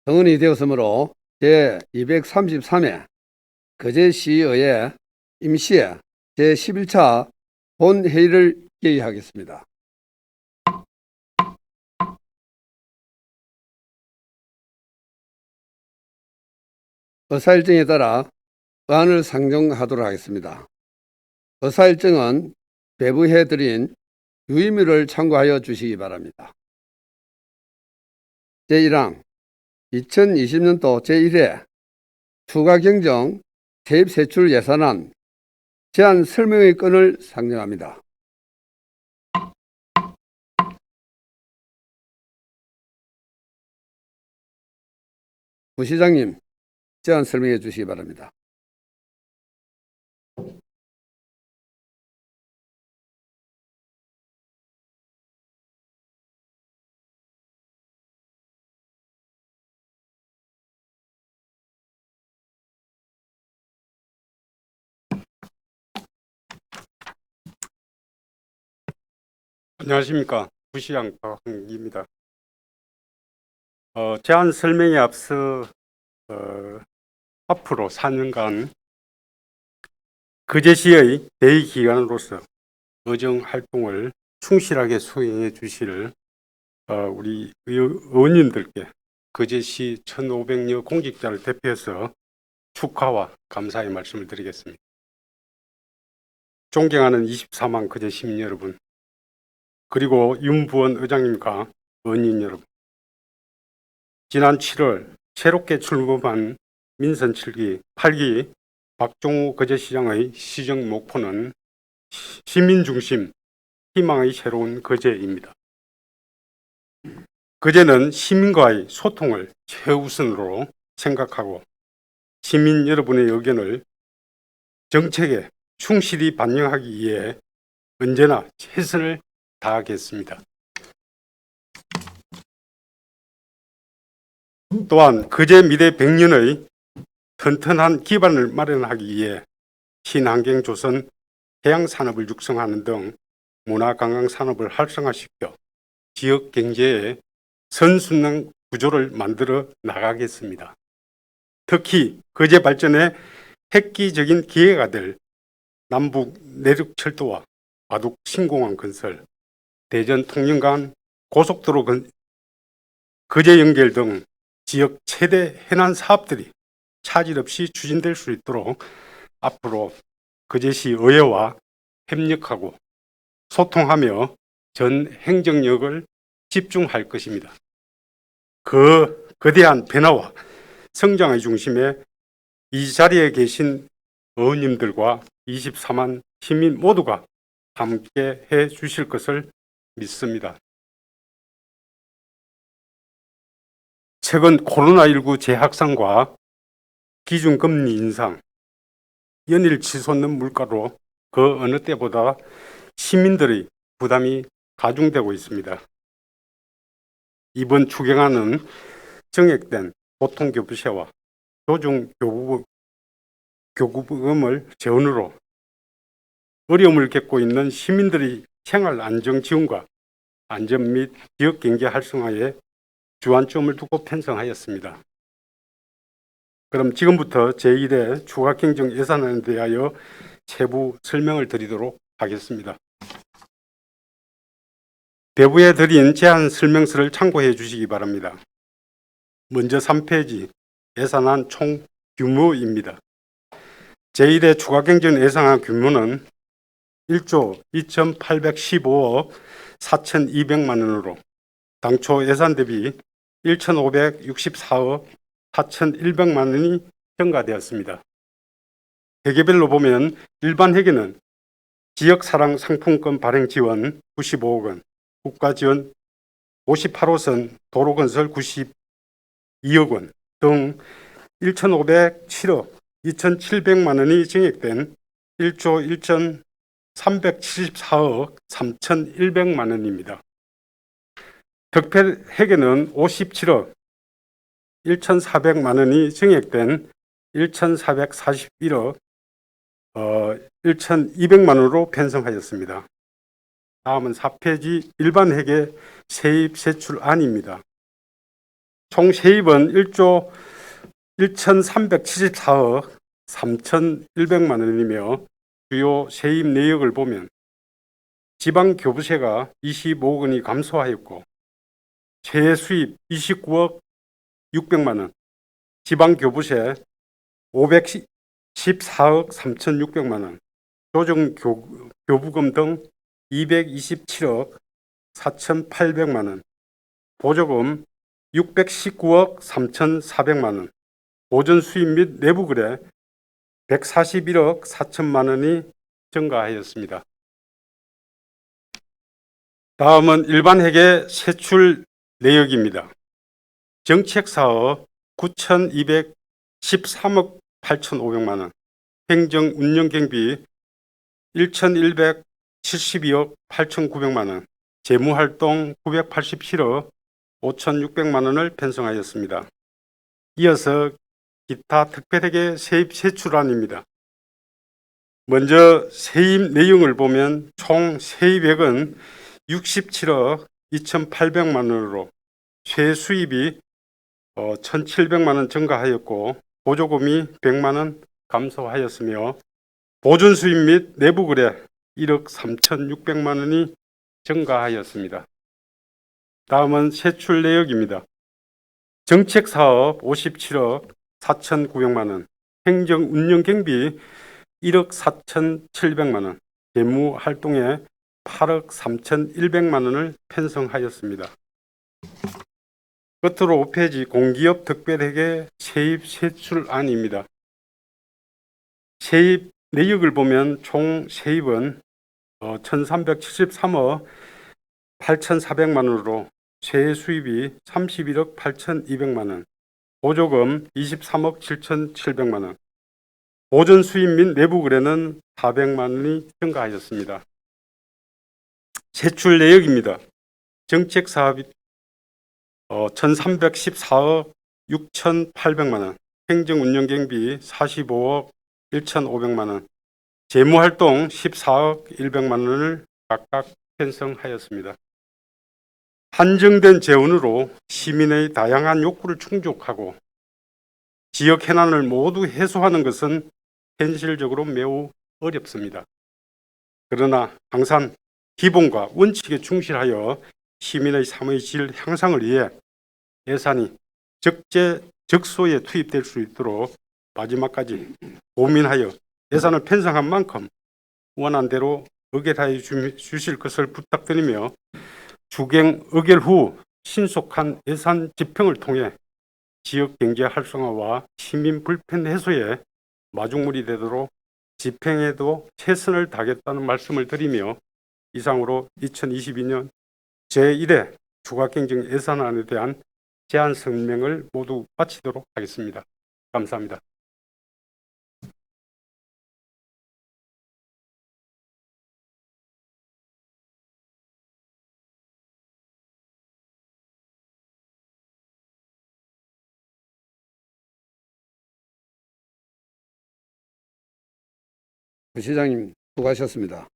성원이 되었으므로 제233회 거제시의회 임시회 제11차 본회의를 개의하겠습니다. 의사일정에 따라 의안을 상정하도록 하겠습니다. 의사일정은 배부해드린 유의미를 참고하여 주시기 바랍니다. 제1항 2020년도 제1회 추가경정 세입세출 예산안 제안 설명의 건을 상정합니다. 부시장님, 제안 설명해 주시기 바랍니다. 안녕하십니까. 부시장 박항기입니다. 제안 설명에 앞서 앞으로 4년간 거제시의 대의기관으로서 의정활동을 충실하게 수행해 주실 우리 의원님들께 거제시 1,500여 공직자를 대표해서 축하와 감사의 말씀을 드리겠습니다. 존경하는 24만 거제 시민 여러분, 그리고 윤부원 의장님과 의원님 여러분, 지난 7월 새롭게 출범한 민선 7기, 8기 박종우 거제시장의 시정 목표는 시민중심, 희망의 새로운 거제입니다. 거제는 시민과의 소통을 최우선으로 생각하고 시민 여러분의 의견을 정책에 충실히 반영하기 위해 언제나 최선을 다하겠습니다. 또한 거제 미래 100년의 튼튼한 기반을 마련하기 위해 친환경 조선 해양산업을 육성하는 등 문화관광산업을 활성화시켜 지역 경제의 선순환 구조를 만들어 나가겠습니다. 특히 거제 발전에 획기적인 기회가 될 남북 내륙철도와 바둑 신공항 건설, 대전 통영간 고속도로 거제 연결 등 지역 최대 해난 사업들이 차질 없이 추진될 수 있도록 앞으로 거제시 의회와 협력하고 소통하며 전 행정력을 집중할 것입니다. 그 거대한 변화와 성장의 중심에 이 자리에 계신 의원님들과 24만 시민 모두가 함께 해 주실 것을 믿습니다. 최근 코로나19 재확산과 기준금리 인상, 연일 치솟는 물가로 그 어느 때보다 시민들의 부담이 가중되고 있습니다. 이번 추경안은 정액된 보통교부세와 조중교부금을 재원으로 어려움을 겪고 있는 시민들의 생활 안정 지원과 안전 및 지역 경제 활성화에 주안점을 두고 편성하였습니다. 그럼 지금부터 제1회 추가경정 예산안에 대하여 세부 설명을 드리도록 하겠습니다. 배부에 드린 제안 설명서를 참고해 주시기 바랍니다. 먼저 3페이지 예산안 총 규모입니다. 제1회 추가경정 예산안 규모는 1조 2,815억 4,200만 원으로 당초 예산 대비 1,564억 4,100만 원이 증가되었습니다. 회계별로 보면 일반 회계는 지역사랑 상품권 발행 지원 95억 원, 국가지원 58호선 도로건설 92억 원 등 1,507억 2,700만 원이 증액된 1조 1,374억 3,100만 원입니다. 특별회계는 57억 1,400만 원이 증액된 1,441억 1,200만 원으로 편성하였습니다. 다음은 4페이지 일반 회계 세입 세출안입니다. 총 세입은 1조 1,374억 3,100만 원이며 주요 세입 내역을 보면 지방교부세가 25억 원이 감소하였고 최수입 29억 600만 원, 지방교부세 514억 3,600만 원, 조정교부금 등 227억 4,800만 원, 보조금 619억 3,400만 원, 보전 수입 및 내부거래 141억 4천만 원이 증가하였습니다. 다음은 일반 회계 세출 내역입니다. 정책사업 9,213억 8,500만 원, 행정 운영 경비 1,172억 8,900만 원, 재무활동 987억 5,600만 원을 편성하였습니다. 이어서 기타 특별회계 세입 세출안입니다. 먼저 세입 내용을 보면 총 세입액은 67억 2,800만 원으로 세수입이 1,700만 원 증가하였고 보조금이 100만 원 감소하였으며 보존 수입 및 내부 거래 1억 3,600만 원이 증가하였습니다. 다음은 세출 내역입니다. 정책 사업 57억 4,900만 원, 행정 운영 경비 1억 4,700만 원, 재무 활동에 8억 3,100만 원을 편성하였습니다. 끝으로 5페이지 공기업 특별회계 세입 세출안입니다. 세입 내역을 보면 총 세입은 1,373억 8,400만 원으로 세수입이 31억 8,200만 원, 보조금 23억 7,700만 원, 보전 수입 및 내부 거래는 400만 원이 증가하였습니다. 세출 내역입니다. 정책 사업이 1,314억 6,800만 원, 행정 운영 경비 45억 1,500만 원, 재무 활동 14억 100만 원을 각각 편성하였습니다. 한정된 재원으로 시민의 다양한 욕구를 충족하고 지역 해난을 모두 해소하는 것은 현실적으로 매우 어렵습니다. 그러나 항상 기본과 원칙에 충실하여 시민의 삶의 질 향상을 위해 예산이 적재적소에 투입될 수 있도록 마지막까지 고민하여 예산을 편성한 만큼 원안대로 의결하여 주실 것을 부탁드리며 주경 의결 후 신속한 예산 집행을 통해 지역 경제 활성화와 시민 불편 해소에 마중물이 되도록 집행에도 최선을 다하겠다는 말씀을 드리며 이상으로 2022년 제1회 주가경정 예산안에 대한 제안 설명을 모두 마치도록 하겠습니다. 감사합니다. 부시장님 수고하셨습니다.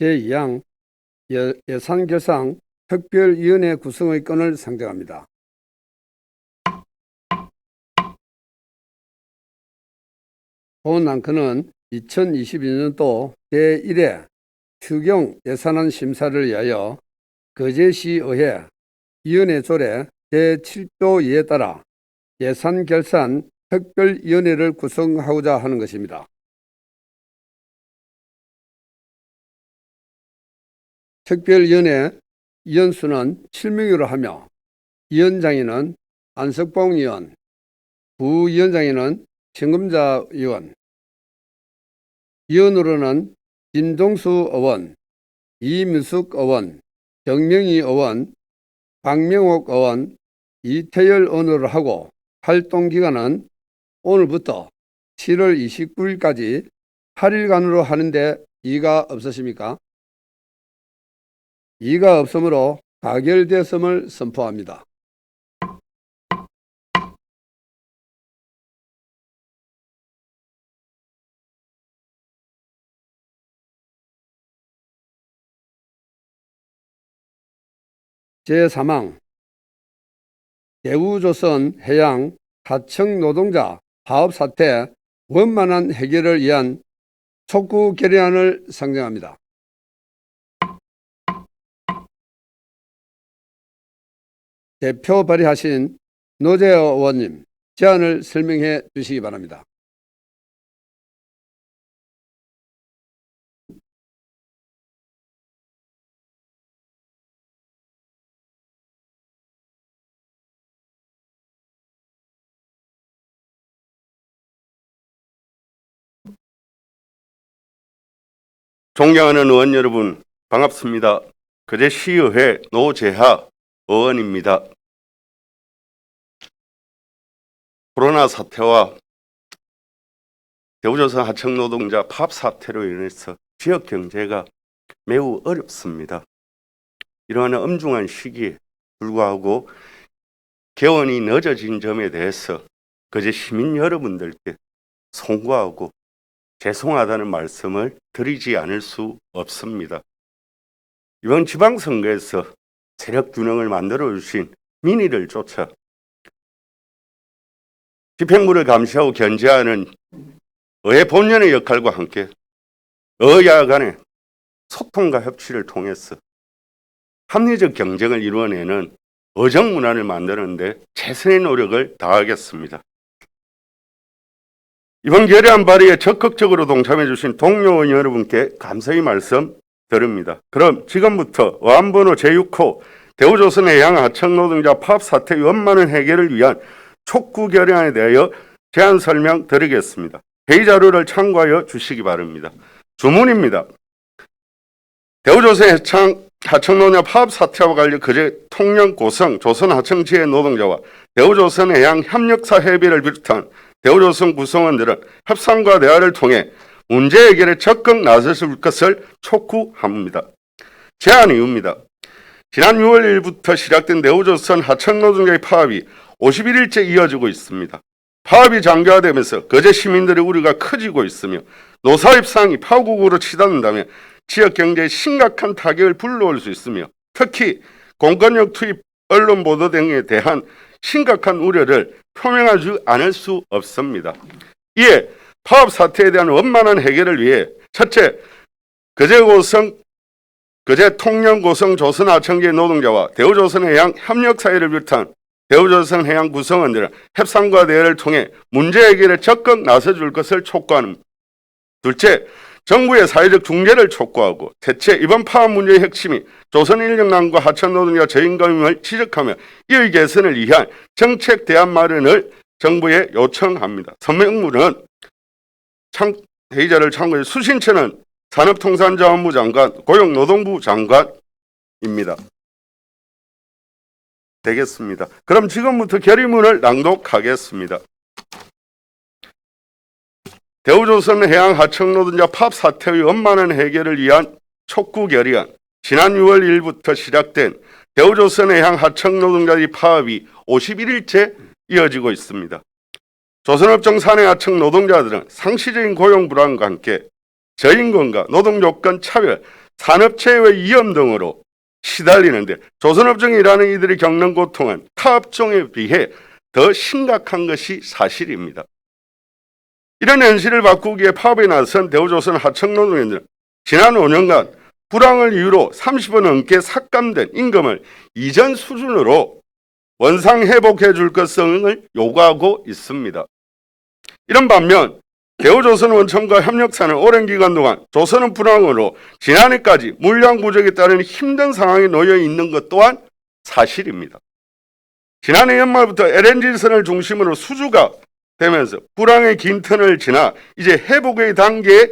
제2항 예산결상 특별위원회 구성의 건을 상정합니다. 본 안건은 2022년도 제1회 추경 예산안 심사를 위하여 거제시의회 위원회 조례 제7조 2에 따라 예산결산 특별위원회를 구성하고자 하는 것입니다. 특별위원회 위원수는 7명으로 하며 위원장에는 안석봉 의원, 부위원장에는 정금자 의원, 위원으로는 김동수 의원, 이민숙 의원, 정명희 의원, 박명옥 의원, 이태열 의원으로 하고 활동기간은 오늘부터 7월 29일까지 8일간으로 하는데 이의가 없으십니까? 이의가 없으므로 가결되었음을 선포합니다. 제3항 대우조선 해양 하청 노동자 파업 사태 원만한 해결을 위한 촉구 결의안을 상정합니다. 대표 발의하신 노재호 의원님, 제안을 설명해 주시기 바랍니다. 존경하는 의원 여러분, 반갑습니다. 거제시의회 노재하 의원입니다. 코로나 사태와 대우조선 하청노동자 파업 사태로 인해서 지역 경제가 매우 어렵습니다. 이러한 엄중한 시기에 불구하고 개원이 늦어진 점에 대해서 거제 시민 여러분들께 송구하고 죄송하다는 말씀을 드리지 않을 수 없습니다. 이번 지방선거에서 세력 균형을 만들어 주신 민의를 쫓아 집행부를 감시하고 견제하는 의회 본연의 역할과 함께 여야 간의 소통과 협치를 통해서 합리적 경쟁을 이루어내는 의정 문화를 만드는 데 최선의 노력을 다하겠습니다. 이번 결의안 발의에 적극적으로 동참해 주신 동료 의원 여러분께 감사의 말씀 드립니다. 그럼 지금부터 의안번호 제6호 대우조선 해양 하청노동자 파업 사태 원만한 해결을 위한 촉구 결의안에 대하여 제안 설명 드리겠습니다. 회의 자료를 참고하여 주시기 바랍니다. 주문입니다. 대우조선 하청노동자 파업 사태와 관련 거제 통영 고성 조선 하청지회 노동자와 대우조선 해양 협력사 협의를 비롯한 대우조선 구성원들은 협상과 대화를 통해 문제 해결에 적극 나설 것을 촉구합니다. 제안 이유입니다. 지난 6월 1일부터 시작된 대우조선 하청노동자의 파업이 51일째 이어지고 있습니다. 파업이 장기화되면서 거제 시민들의 우려가 커지고 있으며 노사 협상이 파국으로 치닫는다면 지역 경제에 심각한 타격을 불러올 수 있으며 특히 공권력 투입, 언론 보도 등에 대한 심각한 우려를 표명하지 않을 수 없습니다. 이에 파업 사태에 대한 원만한 해결을 위해 첫째, 거제 통영고성 조선하청지회 노동자와 대우조선해양 협력사회를 비롯한 대우조선해양 구성원들은 협상과 대화를 통해 문제 해결에 적극 나서줄 것을 촉구하는. 둘째, 정부의 사회적 중재를 촉구하고 대체 이번 파업 문제의 핵심이 조선인력난과 하청노동자 저임금을 지적하며 이의 개선을 위한 정책 대안 마련을 정부에 요청합니다. 서명문은 회의자를 참고해 수신체는 산업통상자원부 장관, 고용노동부 장관입니다. 되겠습니다. 그럼 지금부터 결의문을 낭독하겠습니다. 대우조선 해양 하청노동자 파업 사태의 원만한 해결을 위한 촉구 결의안. 지난 6월 1일부터 시작된 대우조선 해양 하청노동자의 파업이 51일째 이어지고 있습니다. 조선업종 산해 하청 노동자들은 상시적인 고용 불안과 함께 저임금과 노동조건 차별, 산업체의 위험 등으로 시달리는데 조선업종에 일하는 이들이 겪는 고통은 타업종에 비해 더 심각한 것이 사실입니다. 이런 현실을 바꾸기 위해 파업에 나선 대우조선 하청노동자들은 지난 5년간 불황을 이유로 30원 넘게 삭감된 임금을 이전 수준으로 원상회복해 줄 것을 요구하고 있습니다. 이런 반면 대우조선 원청과 협력사는 오랜 기간 동안 조선업 불황으로 지난해까지 물량 부족에 따른 힘든 상황에 놓여 있는 것 또한 사실입니다. 지난해 연말부터 LNG선을 중심으로 수주가 되면서 불황의 긴 턴을 지나 이제 회복의 단계에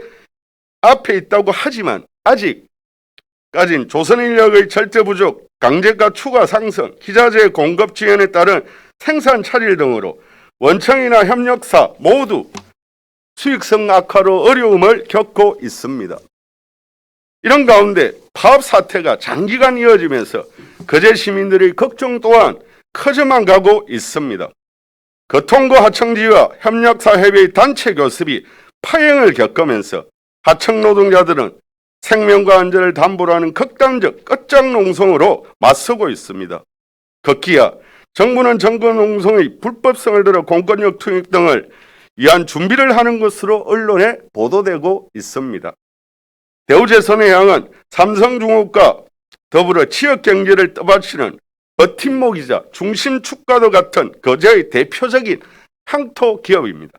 앞에 있다고 하지만 아직까진 조선인력의 절대 부족, 강제가 추가 상승, 기자재 공급 지연에 따른 생산 차질 등으로 원청이나 협력사 모두 수익성 악화로 어려움을 겪고 있습니다. 이런 가운데 파업 사태가 장기간 이어지면서 거제 시민들의 걱정 또한 커져만 가고 있습니다. 거통고 하청지와 협력사 협의회 단체 교섭이 파행을 겪으면서 하청 노동자들은 생명과 안전을 담보로 하는 극단적 끝장농성으로 맞서고 있습니다. 급기야 정부는 정권농성의 불법성을 들어 공권력 투입 등을 위한 준비를 하는 것으로 언론에 보도되고 있습니다. 대우조선해양은 삼성중업과 더불어 지역경제를 떠받치는 버팀목이자 중심축과도 같은 거제의 대표적인 향토 기업입니다.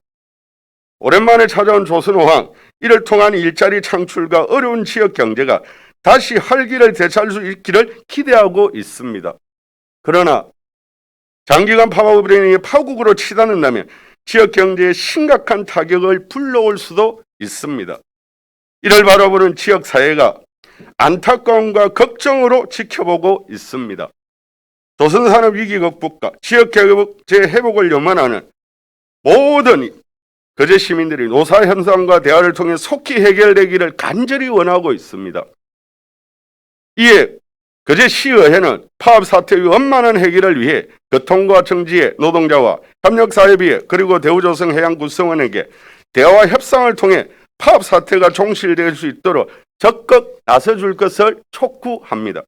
오랜만에 찾아온 조선호황, 이를 통한 일자리 창출과 어려운 지역 경제가 다시 활기를 되찾을 수 있기를 기대하고 있습니다. 그러나 장기간 파워브레인이 파국으로 치닫는다면 지역 경제에 심각한 타격을 불러올 수도 있습니다. 이를 바라보는 지역 사회가 안타까움과 걱정으로 지켜보고 있습니다. 조선산업 위기 극복과 지역 경제 회복을 염원하는 모든 거제 시민들이 노사 현상과 대화를 통해 속히 해결되기를 간절히 원하고 있습니다. 이에 거제시의회는 파업 사태의 원만한 해결을 위해 교통과 정지의 노동자와 협력사회비회 그리고 대우조선해양 구성원에게 대화와 협상을 통해 파업 사태가 종실될 수 있도록 적극 나서줄 것을 촉구합니다.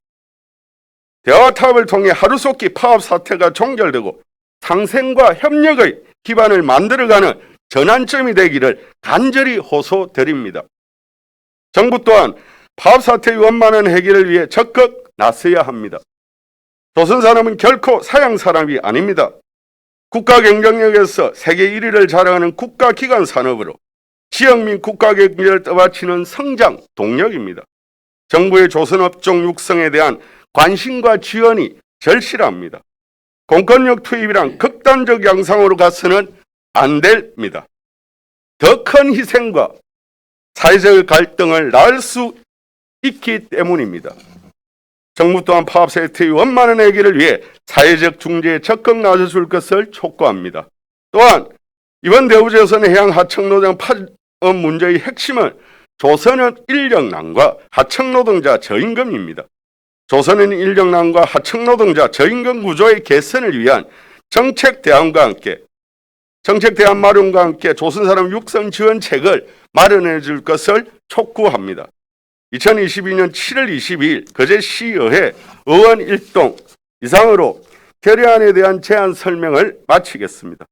대화 타협을 통해 하루속히 파업 사태가 종결되고 상생과 협력의 기반을 만들어가는 전환점이 되기를 간절히 호소드립니다. 정부 또한 파업 사태의 원만한 해결을 위해 적극 나서야 합니다. 조선산업은 결코 사양산업이 아닙니다. 국가 경쟁력에서 세계 1위를 자랑하는 국가기관 산업으로 지역 민 국가 경제를 떠받치는 성장 동력입니다. 정부의 조선업종 육성에 대한 관심과 지원이 절실합니다. 공권력 투입이란 극단적 양상으로 가서는 안 됩니다. 더 큰 희생과 사회적 갈등을 낳을 수 있기 때문입니다. 정부 또한 파업 사태의 원만한 해결을 위해 사회적 중재에 적극 나서줄 것을 촉구합니다. 또한 이번 대우조선해양 하청노동 파업 문제의 핵심은 조선업 인력난과 하청노동자 저임금입니다. 조선인 인력난과 하청노동자 저임금 구조의 개선을 위한 정책 대안과 함께 조선산업 육성 지원책을 마련해 줄 것을 촉구합니다. 2022년 7월 22일 거제시의회 의원 1동 이상으로 결의안에 대한 제안 설명을 마치겠습니다.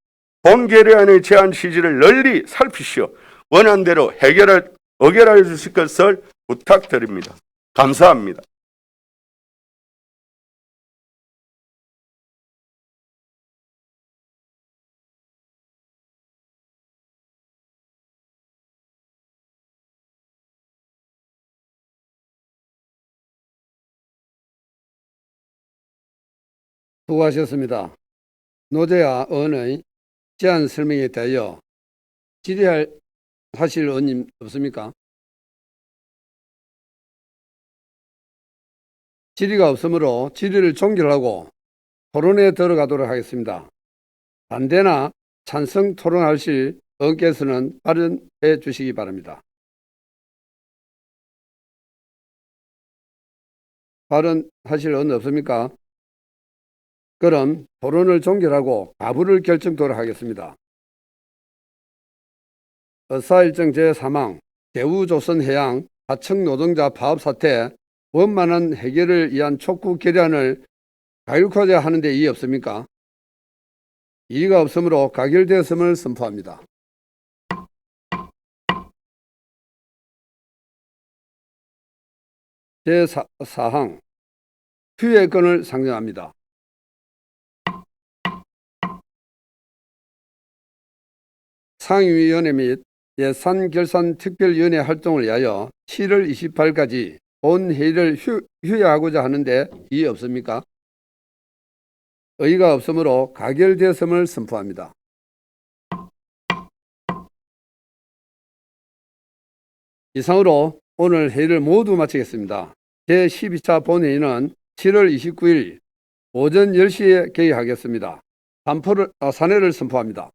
본 결의안의 제안 취지를 널리 살피시어 원안대로 의결하여 주실 것을 부탁드립니다. 감사합니다. 수고하셨습니다. 노재하 의원의 제안 설명에 대하여 질의하실 의원님 없습니까? 질의가 없으므로 질의를 종결하고 토론에 들어가도록 하겠습니다. 반대나 찬성 토론하실 의원께서는 발언해 주시기 바랍니다. 발언하실 의원 없습니까? 그럼 토론을 종결하고 가부를 결정토록 하겠습니다. 의사일정 제3항 대우조선해양 하청노동자 파업 사태 원만한 해결을 위한 촉구 결의안을 가결코자 하는데 이의 없습니까? 이의가 없으므로 가결되었음을 선포합니다. 제4항 휴회권을 상정합니다. 상임위원회 및 예산결산특별위원회 활동을 위하여 7월 28일까지 본회의를 휴회하고자 하는데 이의 없습니까? 의의가 없으므로 가결되었음을 선포합니다. 이상으로 오늘 회의를 모두 마치겠습니다. 제12차 본회의는 7월 29일 오전 10시에 개의하겠습니다. 산회를 선포합니다.